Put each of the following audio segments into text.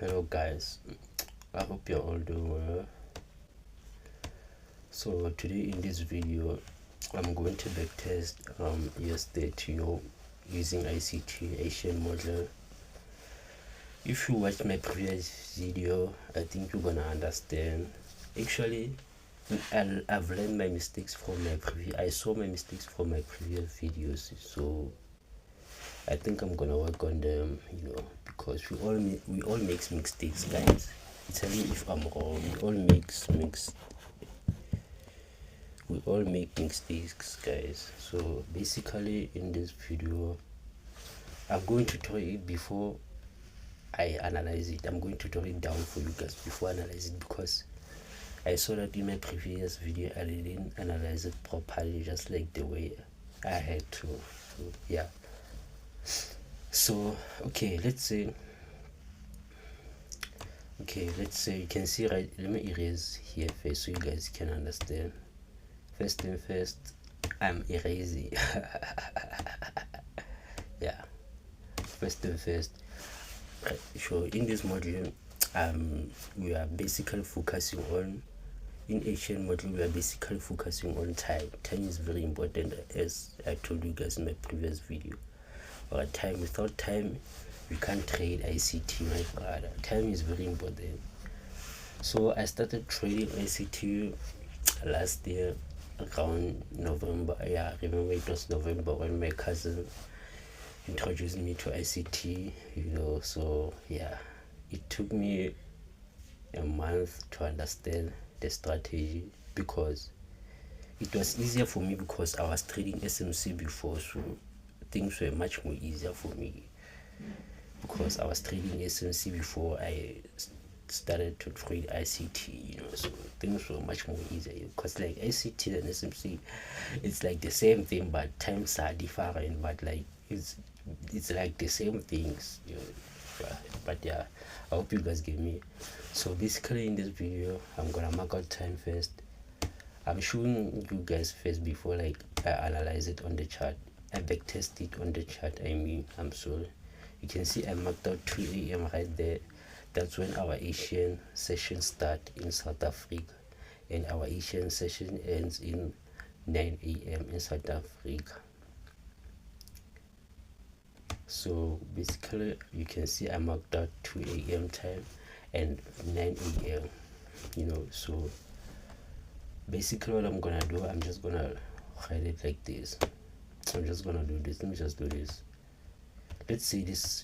Hello guys, I hope you're all doing well. So today in this video I'm going to backtest US30 using ICT Asian model. If you watch my previous video, I think you're gonna understand. Actually, I've learned my mistakes from I saw my mistakes from my previous videos, so I think I'm gonna work on them, because we all make mistakes, guys. Tell me if I'm wrong. We all make mistakes, guys. So basically in this video I'm going to tell it before I analyze it. I'm going to tone it down for you guys before I analyze it, because I saw that in my previous video I didn't analyze it properly, just like the way I had to. So yeah, so let's say you can see, right? Let me erase here first so you guys can understand. First thing first, I'm erasing. Yeah, first thing first. Right. So in this module we are basically focusing on, in Asian module we are basically focusing on time. Time is very important, as I told you guys in my previous video. Or time, without time we can't trade ICT, my brother. Time is very important. So I started trading ICT last year around November. Yeah, I remember it was November when my cousin introduced me to ICT, so yeah, it took me a month to understand the strategy, because it was easier for me because I was trading SMC before, so things were much more easier for me because I was trading SMC before I started to trade ICT, so things were much more easier, because like ICT and SMC, it's like the same thing, but times are different, but like it's like the same things, but yeah, I hope you guys get me. So basically in this video I'm gonna mark out time first. I'm showing you guys first before like I analyze it on the chart. I backtest it on the chart. I'm sorry, you can see I marked out 2 a.m. right there. That's when our Asian session start in South Africa, and our Asian session ends in 9 a.m. in South Africa. So basically you can see I marked out 2 a.m. time and 9 a.m. So basically what I'm gonna do, I'm just gonna write it like this. I'm just gonna do this. Let me just do this. Let's see this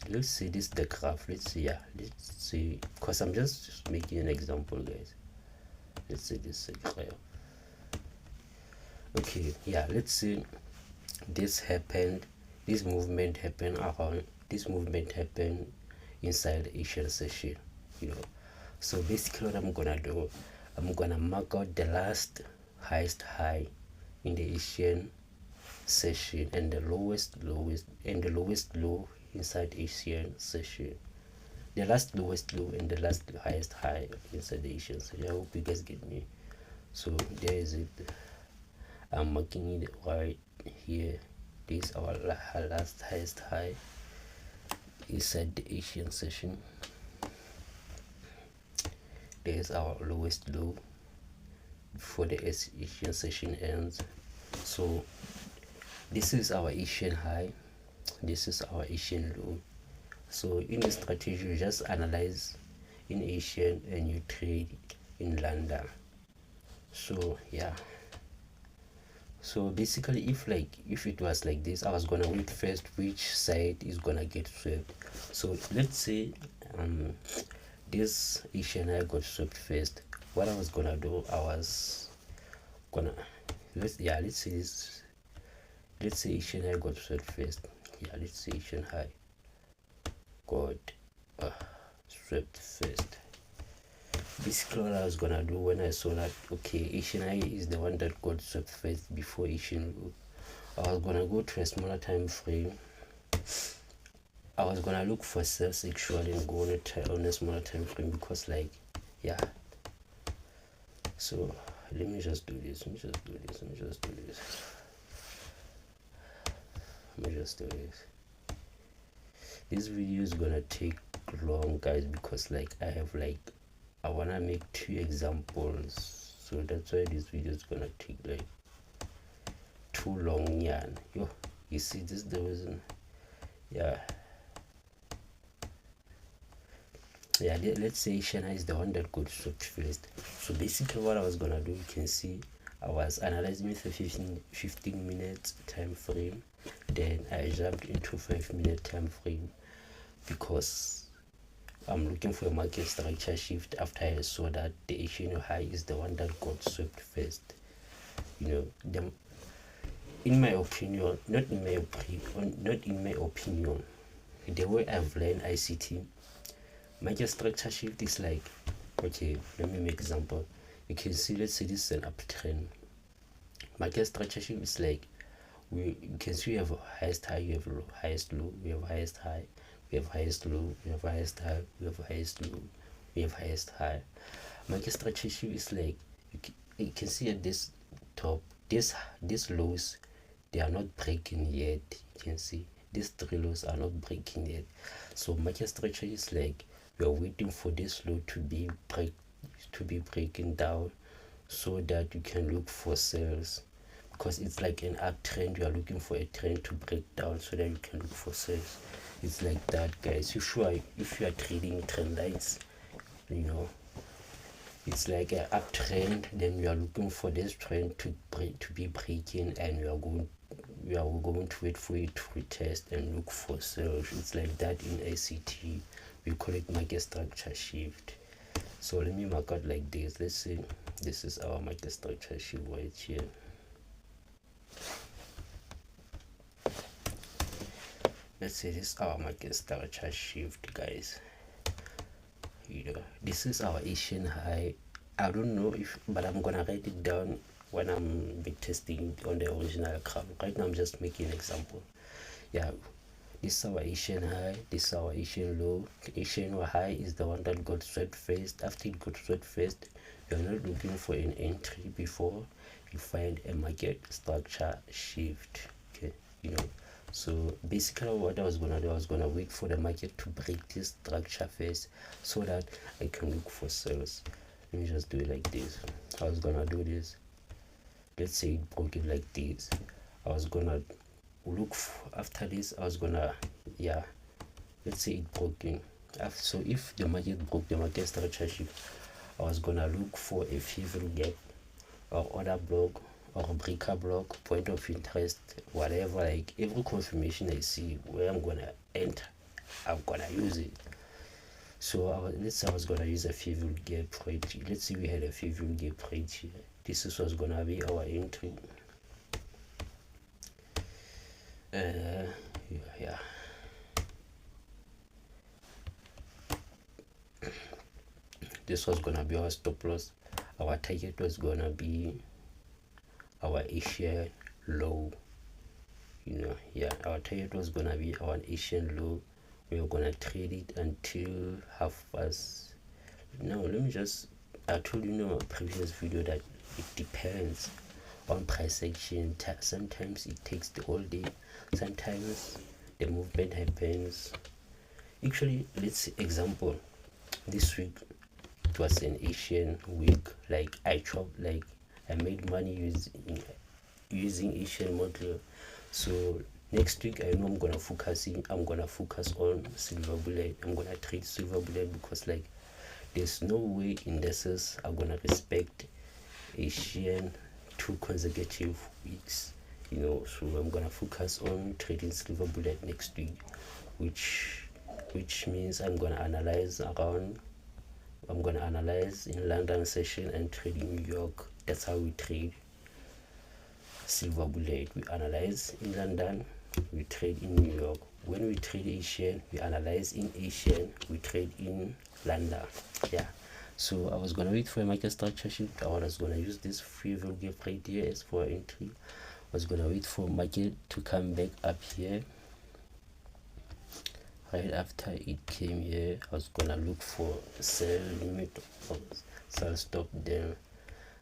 the graph. Let's see, because I'm just making an example, guys. Let's see this graph. Okay, yeah, let's see. This movement happened inside the Asian session, so basically what I'm gonna do, I'm gonna mark out the highest high in the Asian session and the lowest low inside Asian session, the last lowest low and the last highest high inside the Asian session. I hope you guys get me. So there is it. I'm marking it right here. This is our last highest high inside the Asian session. There's our lowest low before the Asian session ends. So this is our Asian high, this is our Asian low. So in the strategy you just analyze in Asian and you trade in London. So yeah, so basically if it was like this, I was gonna wait first which side is gonna get swept. So let's say this Asian high got swept first. What I was gonna do, I was gonna let's say Asian high got swept first. Yeah, let's say Asian high got swept first. Basically what I was gonna do when I saw that Asian high is the one that got swept first before Asian low, I was gonna go to a smaller time frame. I was gonna look for sales actually and go on a smaller time frame, because like yeah. So let me just do this. This video is gonna take long, guys, because like I wanna make 2 examples, so that's why this video is gonna take like too long. Yeah, yo, you see, this is the reason. Yeah, let's say Shanghai is the one that got swept first. So basically what I was gonna do, you can see I was analyzing with a 15 minutes time frame, then I jumped into 5-minute time frame because I'm looking for a market structure shift after I saw that the Asian high is the one that got swept first. In my opinion, not in my opinion, the way I've learned ICT, market structure shift is like, okay, let me make example. You can see, let's say this is an uptrend. Market structure shift is like, you can see we have highest high, you have highest low, we have highest high, we have highest low, we have highest high, we have highest low, we have highest high. Market structure shift is like, you can see at this top, these lows, they are not breaking yet. You can see these 3 lows are not breaking yet. So market structure is like, we are waiting for this low to be breaking down so that you can look for sales, because it's like an uptrend. You are looking for a trend to break down so that you can look for sales. It's like that, guys. If you are trading trend lines, it's like an uptrend, then you are looking for this trend to be breaking, and we are going to wait for it to retest and look for sales. It's like that in ICT. We call it market structure shift. So let me mark out like this. Let's say this is our market structure shift right here. Let's say this is our market structure shift, guys. This is our Asian high. I don't know but I'm gonna write it down when I'm testing on the original graph. Right now I'm just making an example. Yeah, this is our Asian high, this is our Asian low. The Asian high is the one that got swept first. After it got swept first, you're not looking for an entry before you find a market structure shift. Okay, so basically what I was gonna do, I was gonna wait for the market to break this structure first so that I can look for sales. Let me just do it like this. I was gonna do this. Let's say it broke it like this. I was gonna look after this. I was gonna, let's say it broke in. So if the market broke the market structure shift, I was gonna look for a favorable gap or order block or breaker block, point of interest, whatever. Like every confirmation I see where I'm gonna enter, I'm gonna use it. So let's say I was gonna use a favorable gap right here. Let's say we had a favorable gap right here. This is what's gonna be our entry. This was gonna be our stop loss. Our target was gonna be our Asian low. Our target was gonna be our Asian low. We were gonna trade it until half past. No, let me just, I told you in a previous video that it depends on price action. Sometimes it takes the whole day, sometimes the movement happens. Actually, let's say example, this week it was an Asian week. Like I made money using Asian model. So next week I know I'm gonna focus on silver bullet. I'm gonna trade silver bullet because like there's no way indices are gonna respect Asian 2 consecutive weeks. So I'm gonna focus on trading silver bullet next week, which means I'm gonna analyze in London session and trade in New York. That's how we trade silver bullet. We analyze in London, we trade in New York. When we trade Asian, we analyze in Asian, we trade in London. So I was gonna wait for a market structure shift. I was gonna use this favorable gap right here as for entry. I was gonna wait for market to come back up here. Right after it came here, I was gonna look for a sell limit or sell stop there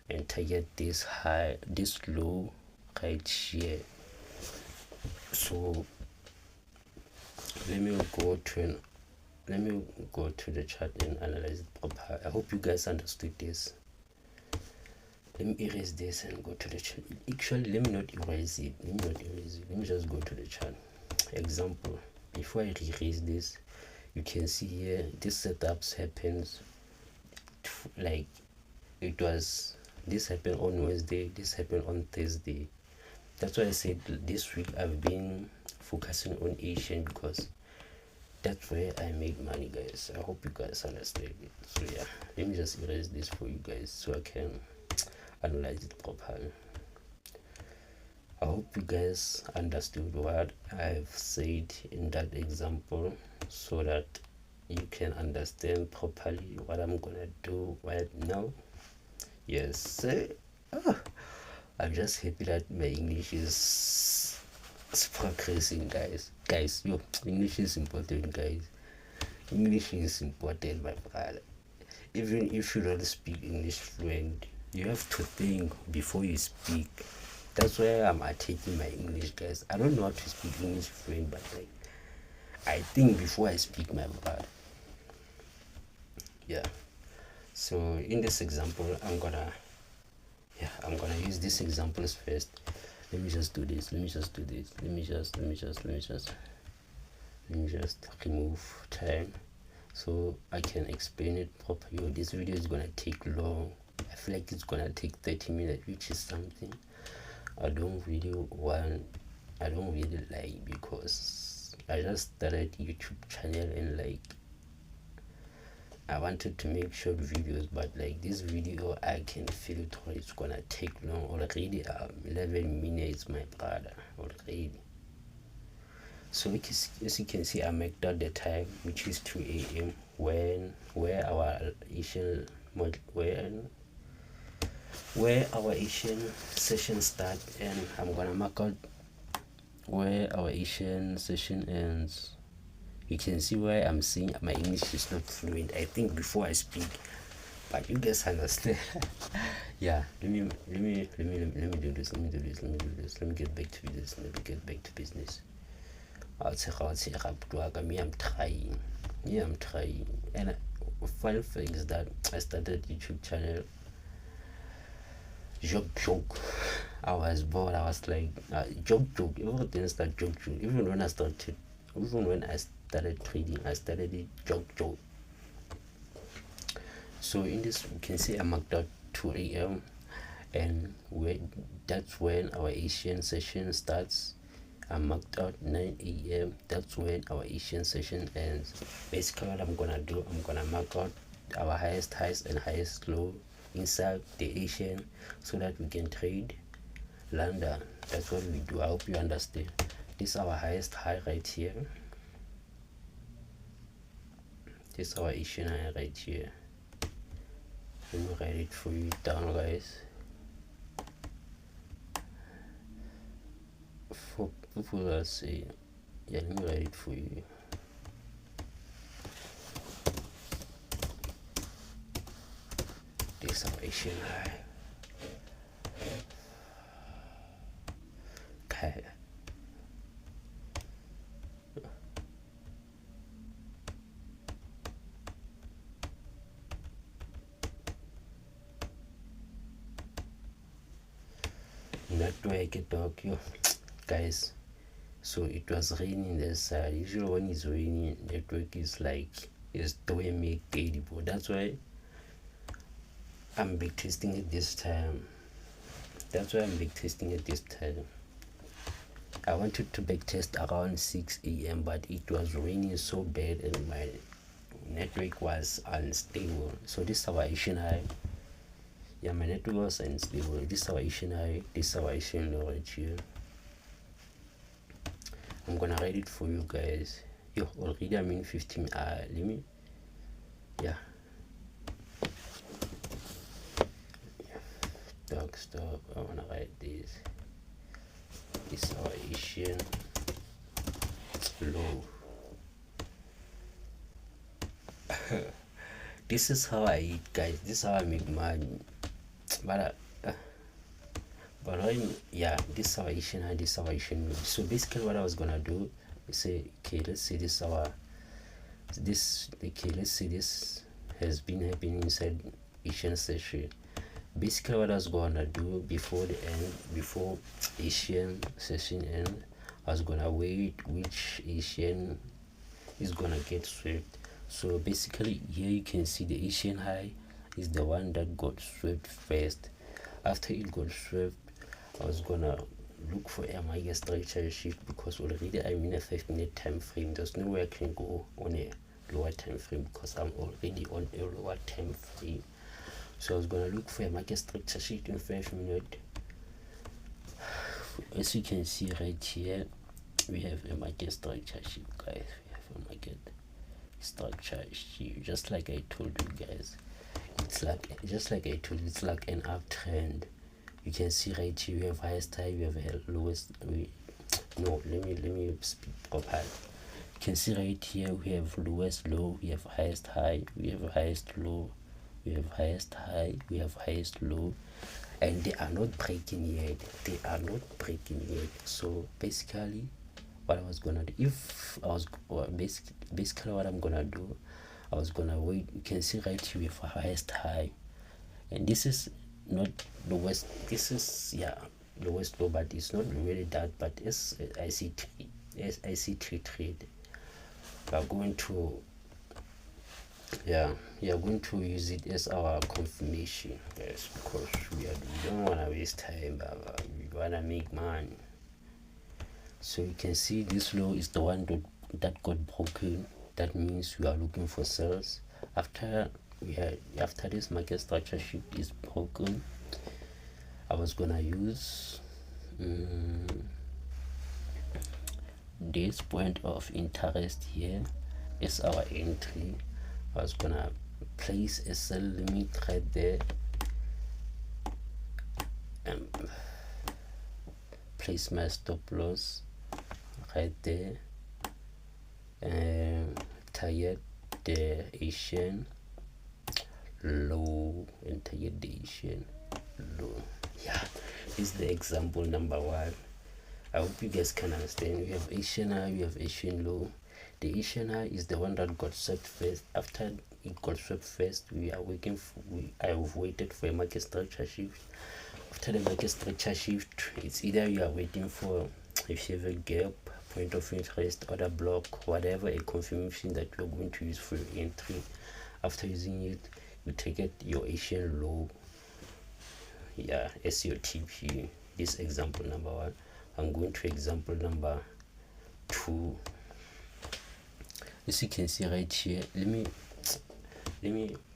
and target this high, this low right here. So let me go to let me go to the chart and analyze it proper. I hope you guys understood this. Let me erase this and go to the chart. Actually, let me not erase it. Let me just go to the chart. Example, before I erase this, you can see here this setups happens like this happened on Wednesday, this happened on Thursday. That's why I said this week I've been focusing on Asian because that's where I make money, guys. I hope you guys understand it. So yeah, let me just erase this for you guys so I can analyze it properly. I hope you guys understood what I've said in that example so that you can understand properly what I'm gonna do right now. Yes, I'm just happy that my English is progressing, guys. Yo, English is important, guys. English is important, my brother. Even if you don't speak English fluent, you have to think before you speak. That's why I'm attacking my English, guys. I don't know how to speak English fluent, but like I think before I speak, my brother. Yeah. So in this example, I'm gonna use these examples first. Let me just do this. Let me just remove time so I can explain it properly. This video is gonna take long. I feel like it's gonna take 30 minutes, which is something I don't really like, because I just started YouTube channel and like I wanted to make short videos, but like this video I can feel it's gonna take long already. 11 minutes, my brother, already. So as you can see, I marked out the time, which is 2 a.m. where our Asian session start, and I'm gonna mark out where our Asian session ends. You can see why I'm saying my English is not fluent. I think before I speak, but you guys understand. Yeah, let me do this. Let me get back to business. I'm trying. And fun thing is that I started YouTube channel joke. I was bored. I was like joke. Everything started joke. Even when I started trading, I started it joke. So in this, you can see I marked out 2 a.m. and that's when our Asian session starts. I marked out 9 a.m. That's when our Asian session ends. Basically, what I'm gonna do, I'm gonna mark out our highest highs and highest low inside the Asian so that we can trade London. That's what we do. I hope you understand. This is our highest high right here. This is our Asian high right here. Let me write it for you down, guys. For people that say, yeah, let me write it for you. This is our Asian high. Okay. Network talk, yo, guys. So it was raining this side. Usually when it's raining, network is doing me terrible. That's why I'm backtesting it this time. I wanted to backtest around 6 a.m. but it was raining so bad and my network was unstable. So this is our Asian high. Yeah, my network was unstable. This is our Asian high. This is our Asian low right here. I'm gonna write it for you guys. Yo, already I'm in 15. Let me. Yeah. Stop. I wanna write this. This is our Asian low. This is how I eat, guys. This is how I make money. But yeah, this is our Asian high, this is our Asian low. So basically what I was gonna do is say, okay, let's say this is our this, okay, let's say this has been happening inside Asian session. Basically what I was gonna do before Asian session end, I was gonna wait which Asian is gonna get swept. So basically here you can see the Asian high is the one that got swept first. After it got swept, I was gonna look for a market structure shift, because already I'm in a 5-minute time frame. There's no way I can go on a lower time frame because I'm already on a lower time frame. So I was gonna look for a market structure shift in 5 minutes. As you can see right here, we have a market structure shift, guys. We have a market structure shift, just like I told you guys. It's like, just like I told you, it's like an uptrend. You can see right here, we have highest high, we have a lowest. Let me speak properly. You can see right here, we have lowest low, we have highest high, we have highest low, we have highest high, we have highest low, and they are not breaking yet. They are not breaking yet. So basically what I was gonna do, if I was basically what I'm gonna do, I was gonna wait. You can see right here we have highest high, and this is not lowest, this is lowest low, but it's not really that, but it's ICT trade. We are going to we are going to use it as our confirmation, yes, because we don't want to waste time, but we want to make money. So you can see this low is the one that got broken. That means we are looking for sales. After this market structure shift is broken, I was gonna use this point of interest here is our entry. I was gonna place a sell limit right there and place my stop loss right there and target the Asian low and target the Asian low. Yeah, this is the example number 1. I hope you guys can understand. We have Asian high, we have Asian low. The Asian high is the one that got swept first. After it got swept first, I have waited for a market structure shift. After the market structure shift, it's either you are waiting for a favor gap, point of interest, order block, whatever, a confirmation that you're going to use for your entry. After using it, you target your Asian low, as your TP. This example number 1. I'm going to example number 2. As you can see right here, let me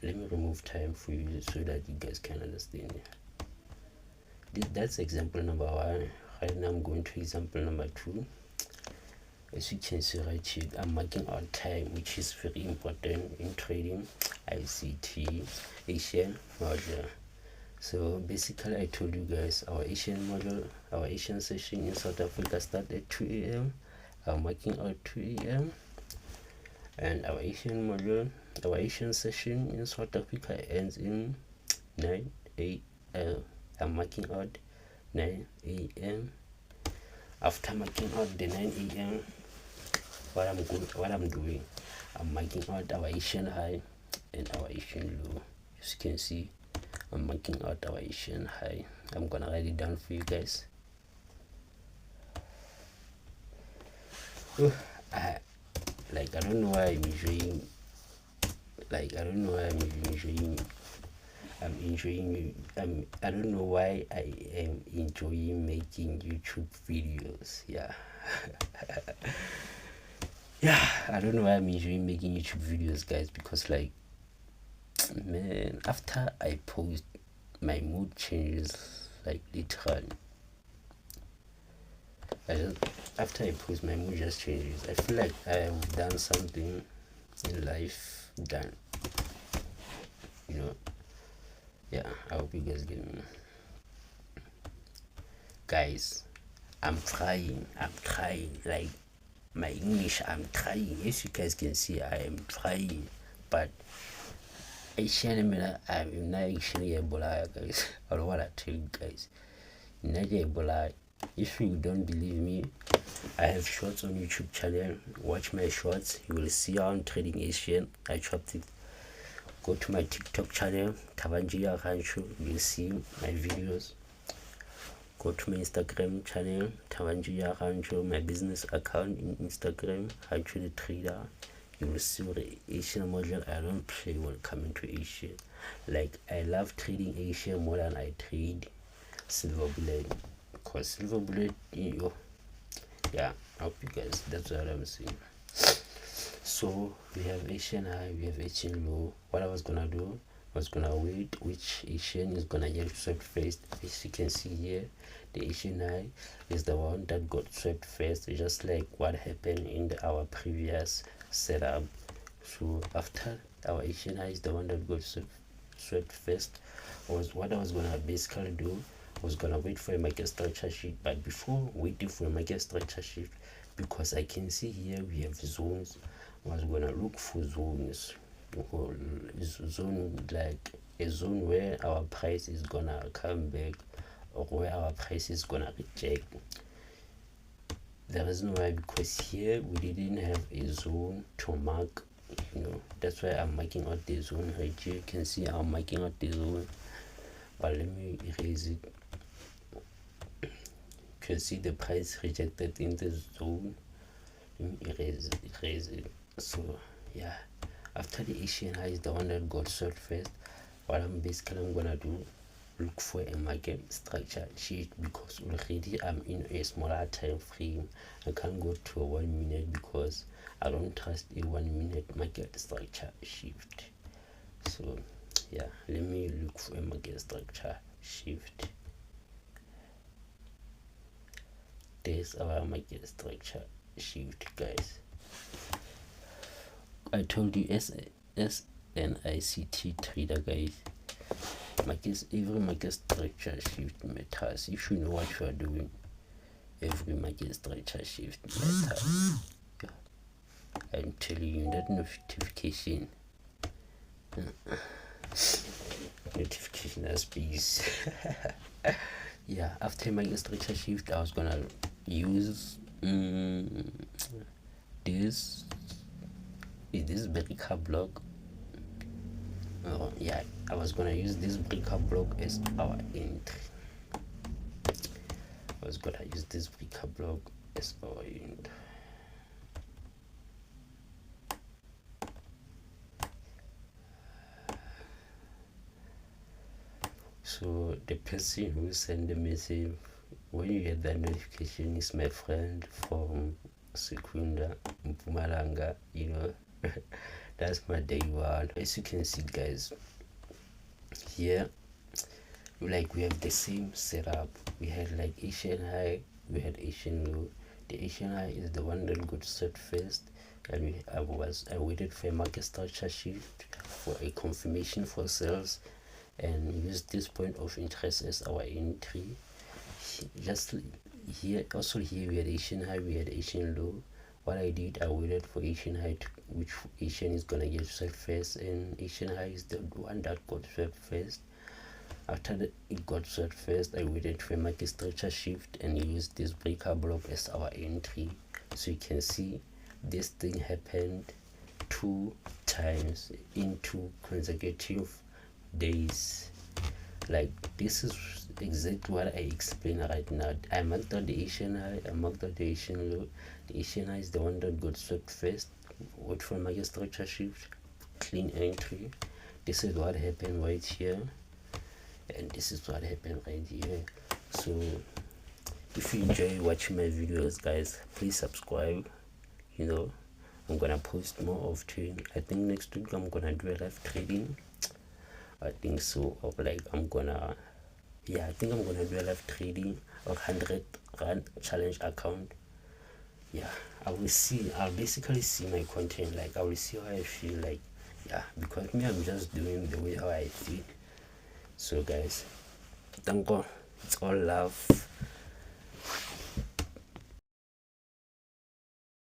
remove time for you so that you guys can understand. That's example number 1. Right now I'm going to example number 2. As you can see right here, I'm marking out time, which is very important in trading ICT Asian model. So basically I told you guys our Asian model, our Asian session in South Africa started at 2 a.m. I'm marking out 2 a.m. and our Asian model, our Asian session in South Africa ends in 9 a.m. I'm marking out 9 a.m. After marking out the 9 a.m., what I'm doing, I'm marking out our Asian high and our Asian low. As you can see, I'm marking out our Asian high. I'm gonna write it down for you guys. I don't know why I'm enjoying. I don't know why I am enjoying making YouTube videos. I don't know why I'm enjoying making YouTube videos, guys, because man, after I post, my mood changes literally. After I post, my mood just changes. I feel like I have done something in life, I hope you guys get me. Guys, I'm trying my English, I'm trying. As you guys can see, I am trying, but I'm not actually able, guys. I don't want to tell you guys, not able. If you don't believe me, I have shorts on YouTube channel. Watch my shorts, you will see how I'm trading Asian. I chopped it. Go to my TikTok channel, Tabanjia Rancho, you'll see my videos. Go to my Instagram channel, Tabanjia Rancho, my business account in Instagram, Rancho the Trader. You will see the Asian model. I don't play when coming to Asia. Like, I love trading Asia more than I trade silver bullet, because silver bullet, yeah, I hope you guys, that's what I'm saying. So we have Asian high, we have Asian low. What I was gonna do was gonna wait which Asian is gonna get swept first. As you can see here, the Asian high is the one that got swept first, just like what happened in our previous setup. So after our Asian high is the one that got swept first, was what I was gonna basically do was gonna wait for a market structure shift. But before waiting for a market structure shift, because I can see here we have zones, I was gonna look for zones, zone like a zone where our price is gonna come back or where our price is gonna reject. The reason why, because here we didn't have a zone to mark, that's why I'm marking out the zone right here. You can see I'm marking out the zone, but let me erase it. You can see the price rejected in the zone. Let me erase it. So yeah, after the Asian high is the one that got sold first, what I'm gonna do, look for a market structure shift, because already I'm in a smaller time frame. I can't go to a 1 minute because I don't trust a 1 minute market structure shift. So yeah, let me look for a market structure shift. There's our market structure shift, guys. I told you as an ICT trader, guys, every market structure shift matters. If you know what you are doing, every market structure shift matters. I'm telling you that notification has peace. Yeah, after market structure shift, I was gonna use this breaker block. Yeah, I was gonna use this breaker block as our entry. So the person who sent the message, when you get that notification, is my friend from Sekunda, Mpumalanga, that's my day one. As you can see, guys, here, like, we have the same setup. We had like Asian high, we had Asian low. The Asian high is the one that got set first, and I waited for a market structure shift for a confirmation for sales, and used this point of interest as our entry. Just here, also here we had Asian high, we had Asian low. What I did, I waited for Asian high, which Asian is gonna get swept first, and Asian high is the one that got swept first. After it got swept first, I waited for a market structure shift and used this breaker block as our entry. So you can see this thing happened 2 times in 2 consecutive days. Like, this is exactly what I explain right now. I marked out the Asian high, I marked out the Asian low. The Asian high is the one that got swept first. Wait for market structure shift, clean entry. This is what happened right here, and this is what happened right here. So if you enjoy watching my videos, guys, please subscribe. I'm gonna post more often. I think next week I'm gonna do a live trading. I think so. Or like I'm gonna do a live trading or 100 rand challenge account. Yeah, I'll basically see my content. Like, I will see how I feel. Like, yeah, because me, I'm just doing the way how I feel. So guys, thank God, it's all love.